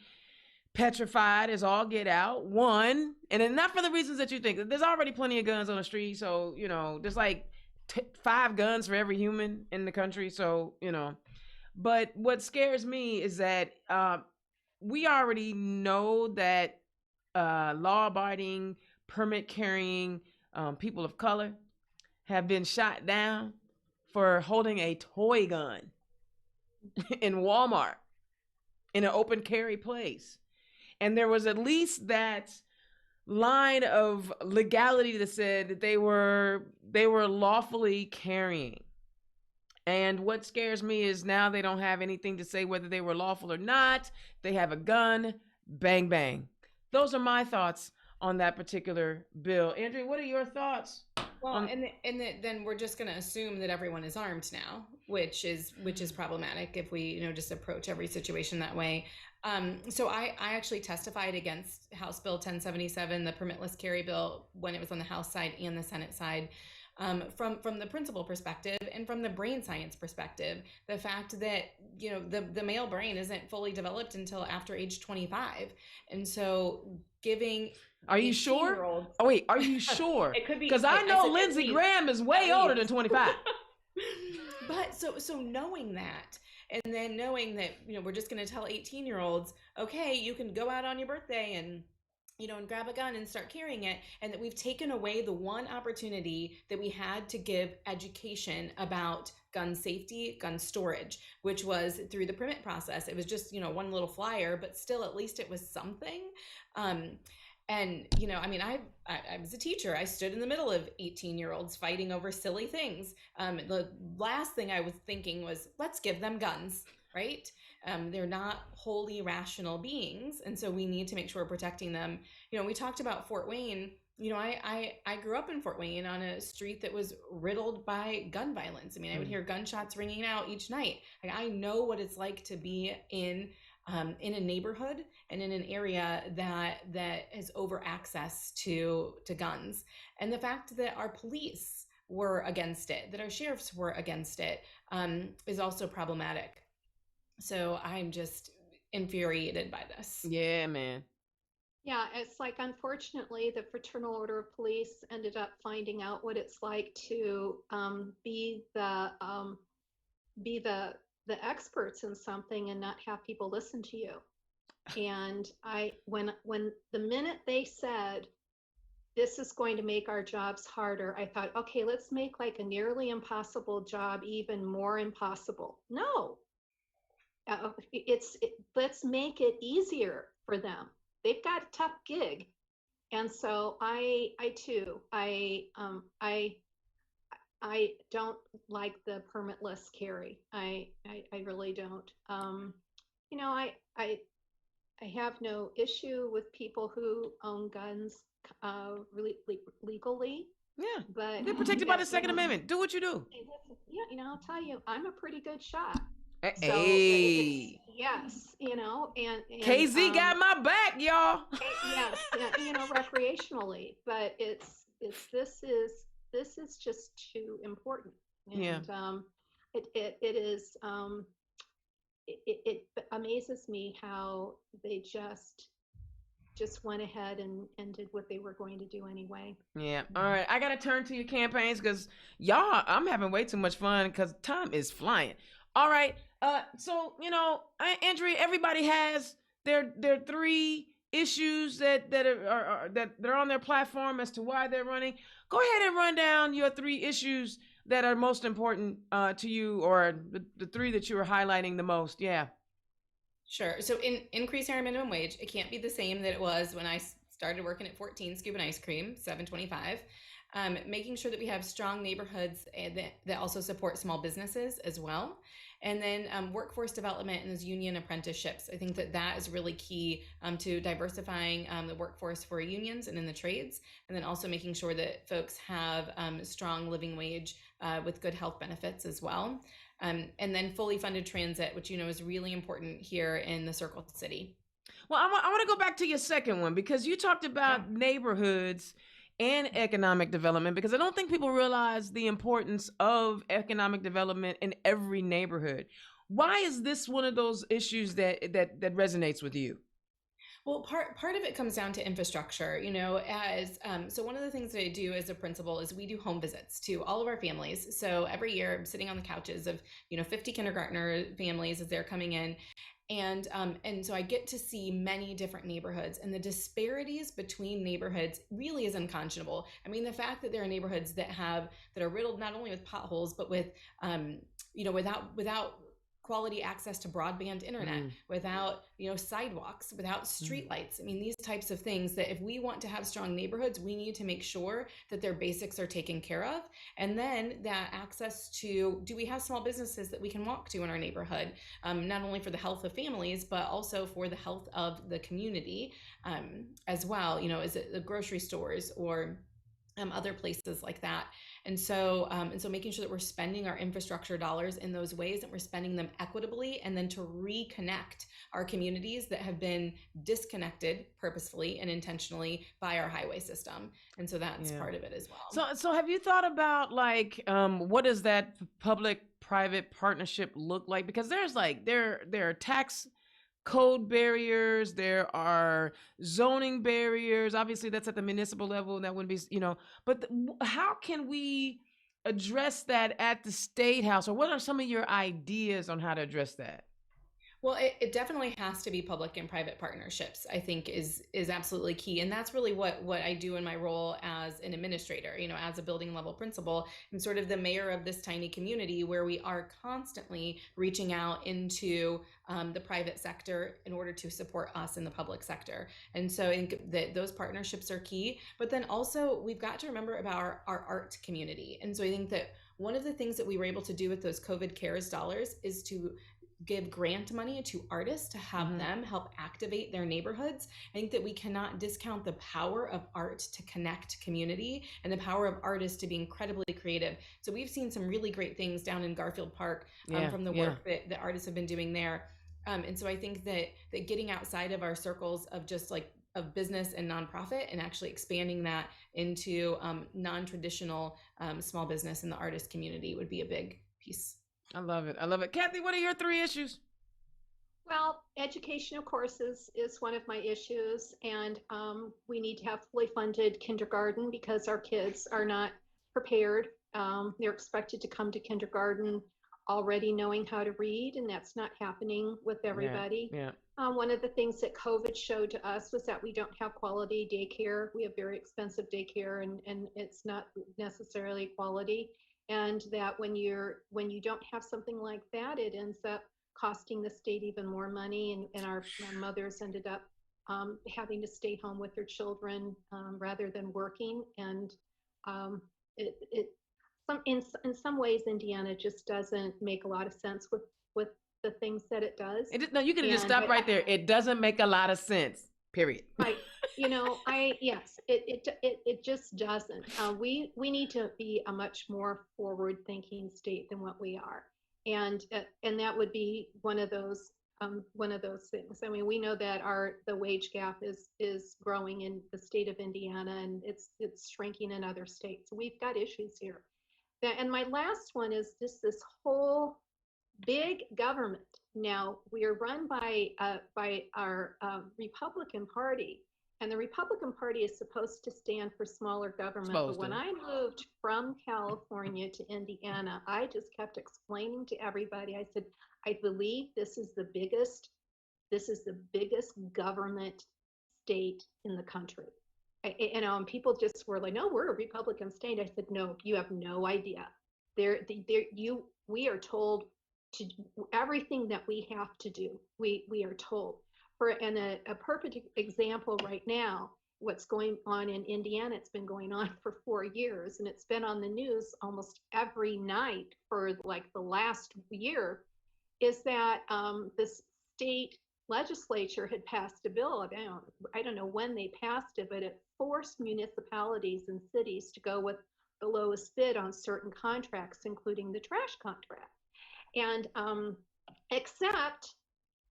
petrified as all get out. One, and not for the reasons that you think. There's already plenty of guns on the street, so there's like 5 guns for every human in the country. So but what scares me is that we already know that law-abiding, permit-carrying people of color have been shot down for holding a toy gun in Walmart in an open carry place. And there was at least that line of legality that said that they were lawfully carrying. And what scares me is now they don't have anything to say whether they were lawful or not. They have a gun, bang, bang. Those are my thoughts on that particular bill. Andrea, what are your thoughts? Well, then we're just going to assume that everyone is armed now, which is problematic if we just approach every situation that way. So I actually testified against House Bill 1077, the permitless carry bill, when it was on the House side and the Senate side. From the principal perspective and from the brain science perspective, the fact that the male brain isn't fully developed until after age 25, and so giving. Are you sure? Oh wait, are you sure? It could be, because I know Lindsey Graham is way older than 25. But so knowing that, and then knowing that we're just going to tell 18-year-olds, okay, you can go out on your birthday and and grab a gun and start carrying it, and that we've taken away the one opportunity that we had to give education about gun safety, gun storage, which was through the permit process. It was just, one little flyer, but still, at least it was something. And, I was a teacher. I stood in the middle of 18-year-olds fighting over silly things. The last thing I was thinking was, let's give them guns, right? They're not wholly rational beings, and so we need to make sure we're protecting them. We talked about Fort Wayne. I grew up in Fort Wayne on a street that was riddled by gun violence. I would hear gunshots ringing out each night. I know what it's like to be in a neighborhood and in an area that has over access to guns, and the fact that our police were against it, that our sheriffs were against it, is also problematic. So I'm just infuriated by this. Yeah, man. Yeah, it's like, unfortunately, the Fraternal Order of Police ended up finding out what it's like to be the experts in something and not have people listen to you. And when the minute they said, this is going to make our jobs harder, I thought, okay, let's make like a nearly impossible job even more impossible. No, let's make it easier for them. They've got a tough gig. And so I don't like the permitless carry. I really don't. You know, I have no issue with people who own guns really legally, Yeah, but they're protected by the that, Second Amendment. Do what you do. hey, listen, yeah, I'll tell you, I'm a pretty good shot. So it's Hey, yes, KZ got my back, y'all. yes, yeah, recreationally, but this is just too important, Yeah. and it is it amazes me how they just went ahead and did what they were going to do anyway. Yeah. All right. I gotta turn to your campaigns because y'all, I'm having way too much fun because time is flying. All right. So Andrea, everybody has their three issues that they're on their platform as to why they're running. Go ahead and run down your three issues that are most important to you, or the three that you are highlighting the most. Yeah. Sure. So increase our minimum wage. It can't be the same that it was when I started working at 14 Scoop and Ice Cream, 7.25. Making sure that we have strong neighborhoods that also support small businesses as well. And then workforce development and those union apprenticeships. I think that is really key to diversifying the workforce for unions and in the trades. And then also making sure that folks have strong living wage with good health benefits as well. And then fully funded transit, which is really important here in the Circle City. Well, I want to go back to your second one because you talked Yeah. about neighborhoods and economic development, because I don't think people realize the importance of economic development in every neighborhood. Why is this one of those issues that resonates with you? Well, part of it comes down to infrastructure, as so one of the things that I do as a principal is we do home visits to all of our families. So every year I'm sitting on the couches of 50 kindergartner families as they're coming in, and so I get to see many different neighborhoods, and the disparities between neighborhoods really is unconscionable. I mean, the fact that there are neighborhoods that are riddled not only with potholes but with without quality access to broadband internet, without sidewalks, without streetlights. I mean, these types of things that if we want to have strong neighborhoods, we need to make sure that their basics are taken care of. And then that access to, do we have small businesses that we can walk to in our neighborhood, not only for the health of families, but also for the health of the community as well. Is it the grocery stores or other places like that. And so making sure that we're spending our infrastructure dollars in those ways, that we're spending them equitably, and then to reconnect our communities that have been disconnected purposefully and intentionally by our highway system. And so that's part of it as well. So have you thought about what does that public-private partnership look like? Because there's there are tax code barriers, there are zoning barriers. Obviously, that's at the municipal level, and that wouldn't be, But how can we address that at the state house, or what are some of your ideas on how to address that? Well, it definitely has to be public and private partnerships, I think is absolutely key. And that's really what I do in my role as an administrator, as a building level principal and sort of the mayor of this tiny community, where we are constantly reaching out into the private sector in order to support us in the public sector. And so I think that those partnerships are key. But then also we've got to remember about our art community. And so I think that one of the things that we were able to do with those COVID CARES dollars is to give grant money to artists to have them help activate their neighborhoods. I think that we cannot discount the power of art to connect community and the power of artists to be incredibly creative. So we've seen some really great things down in Garfield Park from the work that artists have been doing there. And so I think that getting outside of our circles of just of business and nonprofit and actually expanding that into non-traditional small business in the artist community would be a big piece. I love it. I love it. Kathy, what are your three issues? Well, education, of course, is one of my issues, and we need to have fully funded kindergarten because our kids are not prepared. They're expected to come to kindergarten already knowing how to read, and that's not happening with everybody. Yeah. One of the things that COVID showed to us was that we don't have quality daycare. We have very expensive daycare, and it's not necessarily quality. And that when you don't have something like that, it ends up costing the state even more money, and our mothers ended up having to stay home with their children rather than working. And in some ways, Indiana just doesn't make a lot of sense with the things that it does. No, you can just And stop right there. It doesn't make a lot of sense. Period. right, yes, it just doesn't. We need to be a much more forward-thinking state than what we are, and that would be one of those things. I mean, we know that the wage gap is growing in the state of Indiana, and it's shrinking in other states. So we've got issues here. And my last one is just this whole big government. Now we are run by our Republican Party, and the Republican Party is supposed to stand for smaller government. But when I moved from California to Indiana, I just kept explaining to everybody. I said, I believe this is the biggest government state in the country. And people just were like, no, we're a Republican state. I said, no, you have no idea. We are told to everything that we have to do. We are told. And a perfect example right now, what's going on in Indiana, it's been going on for 4 years, and it's been on the news almost every night for like the last year, is that this state legislature had passed a bill. I don't know when they passed it, but it forced municipalities and cities to go with the lowest bid on certain contracts, including the trash contract. And except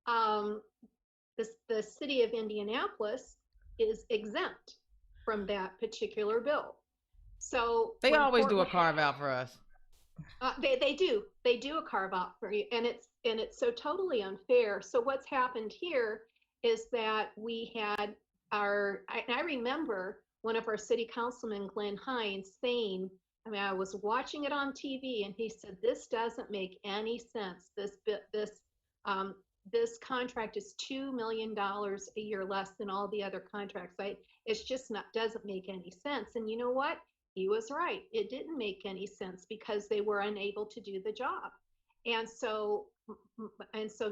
the city of Indianapolis is exempt from that particular bill. So they always do a carve out for us. They do a carve out for you, and it's so totally unfair. So what's happened here is that we had I remember one of our city councilmen, Glenn Hines, saying, I mean, I was watching it on TV, and he said, this doesn't make any sense. This contract is $2 million a year less than all the other contracts. It's just doesn't make any sense. And you know what? He was right. It didn't make any sense because they were unable to do the job. And so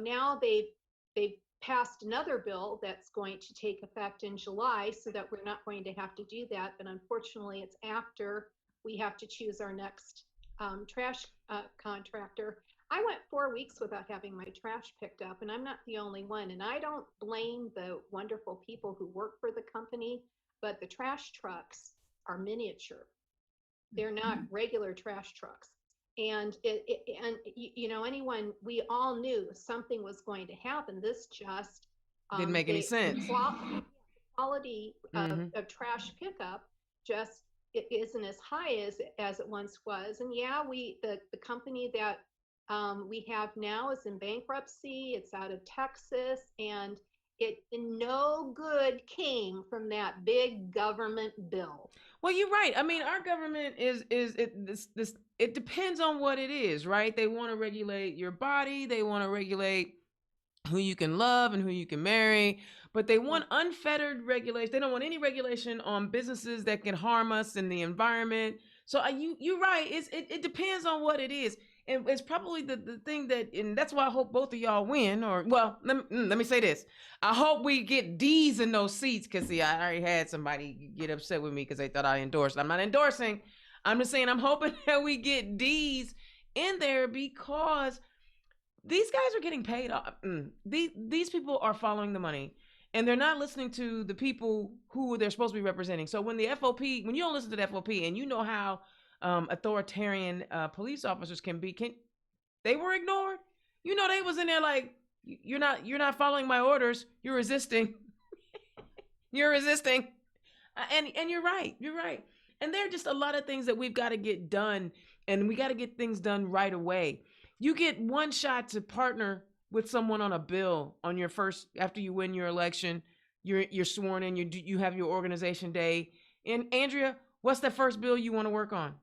now they've passed another bill that's going to take effect in July, so that we're not going to have to do that. But unfortunately, it's after we have to choose our next trash contractor. I went 4 weeks without having my trash picked up, and I'm not the only one. And I don't blame the wonderful people who work for the company, but the trash trucks are miniature. They're not regular trash trucks. And we all knew something was going to happen. This just didn't make any sense. Quality of trash pickup just it isn't as high as it once was. And yeah, the company that we have now is in bankruptcy. It's out of Texas, and no good came from that big government bill. Well, you're right. I mean, our government it depends on what it is, right? They want to regulate your body. They want to regulate who you can love and who you can marry, but they want unfettered regulation. They don't want any regulation on businesses that can harm us and the environment. So you're right. It depends on what it is. And it's probably the thing and that's why I hope both of y'all win. Or, well, let me say this. I hope we get D's in those seats, because, see, I already had somebody get upset with me because they thought I endorsed. I'm not endorsing. I'm just saying I'm hoping that we get D's in there, because these guys are getting paid off. These people are following the money, and they're not listening to the people who they're supposed to be representing. So when when you don't listen to the FOP, and you know how authoritarian police officers can be, they were ignored. You know, they was in there like, you're not following my orders. You're resisting. You're resisting. And you're right. And there are just a lot of things that we've got to get done, and we got to get things done right away. You get one shot to partner with someone on a bill on your first, after you win your election. You're sworn in. You have your organization day. And Andrea, what's the first bill you want to work on?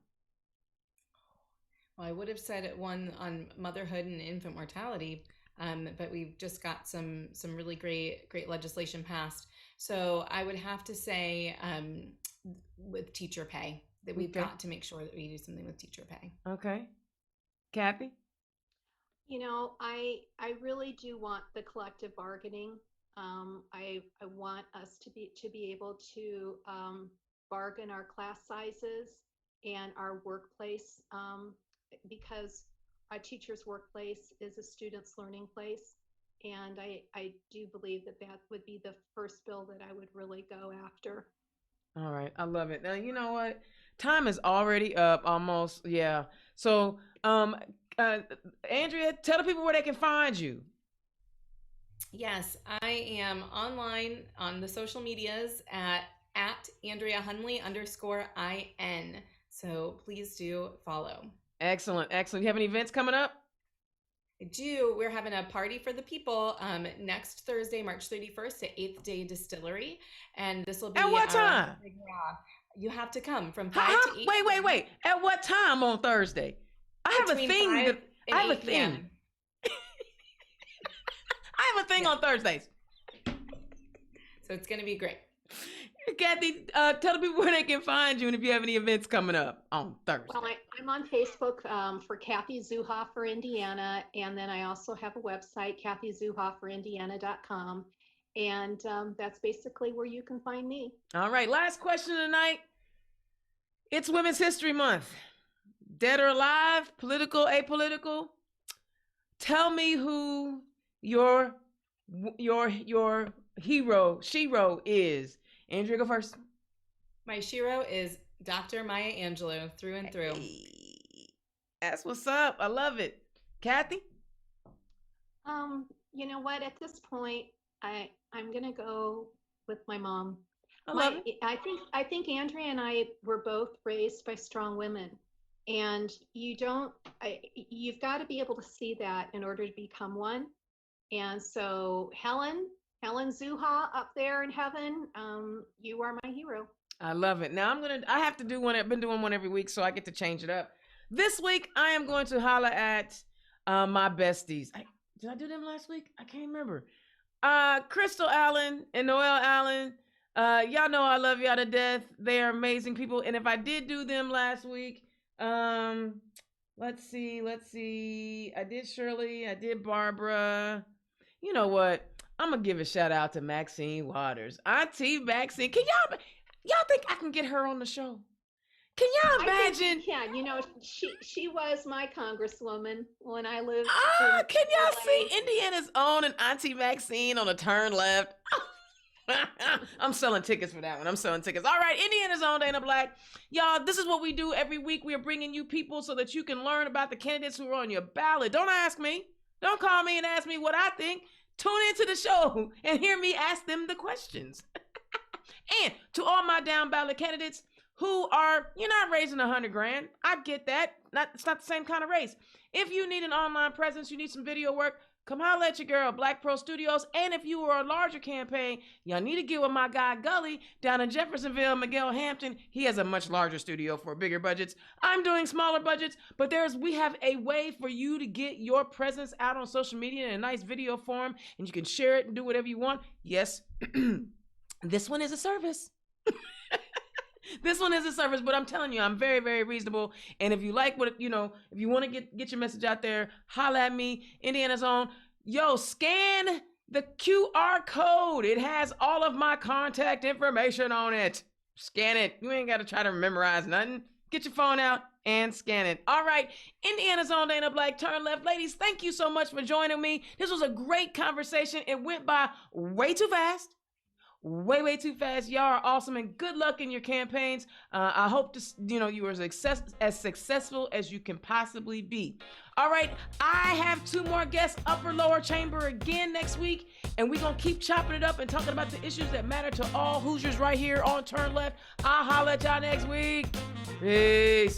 Well, I would have said it one on motherhood and infant mortality, but we've just got some really great legislation passed. So I would have to say with teacher pay, that we've got to make sure that we do something with teacher pay. Okay. Kathy? You know, I really do want the collective bargaining. I want us to be able to bargain our class sizes and our workplace, because a teacher's workplace is a student's learning place. And I do believe that that would be the first bill that I would really go after. All right, I love it. Now you know what? Time is already up almost. Yeah. So, Andrea, tell the people where they can find you. Yes, I am online on the social medias at Andrea Hunley _IN. So please do follow. Excellent, excellent. You have any events coming up? I do. We're having a party for the people next Thursday, March 31st at 8th Day Distillery. And this will be At what time? You have to come from 5 to 8. Wait. At what time on Thursday? I have Between a thing. 5 and I have a 8 thing. p.m. I have a thing on Thursdays. So it's going to be great. Kathy, tell the people where they can find you and if you have any events coming up on Thursday. Well, I'm on Facebook for Kathy Zoucha for Indiana, and then I also have a website, kathyzouchaforindiana.com, and that's basically where you can find me. All right, last question tonight. It's Women's History Month. Dead or alive, political, apolitical. Tell me who your hero, shero is. Andrea, go first. My shero is Dr. Maya Angelou through and through. Hey, that's what's up. I love it. Kathy? You know what? At this point, I'm gonna go with my mom. I love it. I think Andrea and I were both raised by strong women, and you've got to be able to see that in order to become one. And so Helen Zoucha up there in heaven, you are my hero. I love it. Now I have to do one. I've been doing one every week, so I get to change it up. This week, I am going to holler at my besties. Did I do them last week? I can't remember. Crystal Allen and Noelle Allen. Y'all know I love y'all to death. They are amazing people. And if I did do them last week, let's see. I did Shirley. I did Barbara. You know what? I'm gonna give a shout out to Maxine Waters. Auntie Maxine. Can y'all think I can get her on the show? Can y'all imagine? Yeah, you know, she was my congresswoman when I lived. Can y'all see Indiana's own and Auntie Maxine on a turn left? I'm selling tickets for that one. All right, Indiana's own Dana Black. Y'all, this is what we do every week. We are bringing you people so that you can learn about the candidates who are on your ballot. Don't ask me. Don't call me and ask me what I think. Tune into the show and hear me ask them the questions. And to all my down ballot candidates who you're not raising $100,000. I get that. It's not the same kind of race. If you need an online presence, you need some video work, come holler at your girl, Black Pro Studios. And if you are a larger campaign, y'all need to get with my guy Gully down in Jeffersonville, Miguel Hampton. He has a much larger studio for bigger budgets. I'm doing smaller budgets, but we have a way for you to get your presence out on social media in a nice video form, and you can share it and do whatever you want. Yes, this one is a service. This one is a service, but I'm telling you, I'm very, very reasonable. And if you like if you want to get your message out there, holla at me, Indiana's own. Yo, scan the QR code. It has all of my contact information on it. Scan it. You ain't got to try to memorize nothing. Get your phone out and scan it. All right, Indiana's own Dana Black, turn left. Ladies, thank you so much for joining me. This was a great conversation. It went by way too fast. Way too fast. Y'all are awesome, and good luck in your campaigns. I hope you are as successful as you can possibly be. All right, I have 2 more guests, upper lower chamber again next week, and we're gonna keep chopping it up and talking about the issues that matter to all Hoosiers right here on Turn Left. I'll holler at y'all next week. Peace.